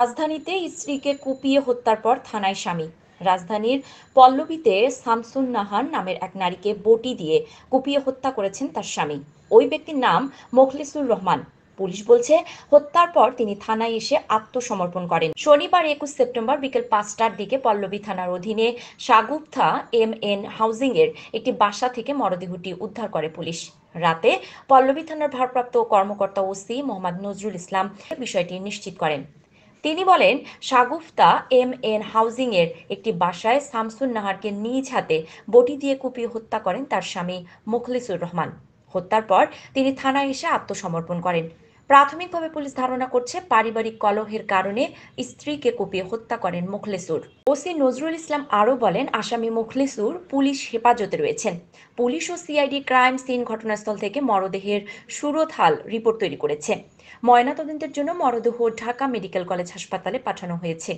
রাজধানীতে স্ত্রীকে কুপিয়ে হত্যার পর থানায় স্বামী। রাজধানীর পল্লবীতে শামসুন নাহার নামের এক নারীকে বটি দিয়ে কুপিয়ে হত্যা করেছেন তার স্বামী। ওই ব্যক্তির নাম মোখলেসুর রহমান। পুলিশ বলছে হত্যার পর তিনি থানায় এসে আত্মসমর্পণ করেন। শনিবার 21 সেপ্টেম্বর বিকেল 5টার দিকে পল্লবী থানার অধীনে সাগুপ্তা MN হাউজিং এর একটি বাসা থেকে মরদেহটি উদ্ধার করে পুলিশ। রাতে পল্লবী থানার ভারপ্রাপ্ত কর্মকর্তা ওসি মোহাম্মদ নজরুল ইসলাম বিষয়টি নিশ্চিত করেন। তিনি বলেন, শাগুফতা MN হাউজিং এর একটি বাসায় শামসুন নাহারকে নিজ হাতে বটি দিয়ে কুপিয়ে হত্যা করেন তার স্বামী মুখলিসুর রহমান। হত্যার পর তিনি থানায় এসে আত্মসমর্পণ করেন। প্রাথমিকভাবে পুলিশ ধারণা করছে পারিবারিক কলহের কারণে স্ত্রীকে কুপিয়ে হত্যা করেন মুখলেসুর। ওসি নজরুল ইসলাম আরও বলেন, আসামি মুখলেসুর পুলিশ হেফাজতে রয়েছেন। পুলিশ ও সিআইডি ক্রাইম সিন ঘটনাস্থল থেকে মরদেহের সুরতহাল রিপোর্ট তৈরি করেছে। ময়নাতদন্তের জন্য মরদেহ ঢাকা মেডিকেল কলেজ হাসপাতালে পাঠানো হয়েছে।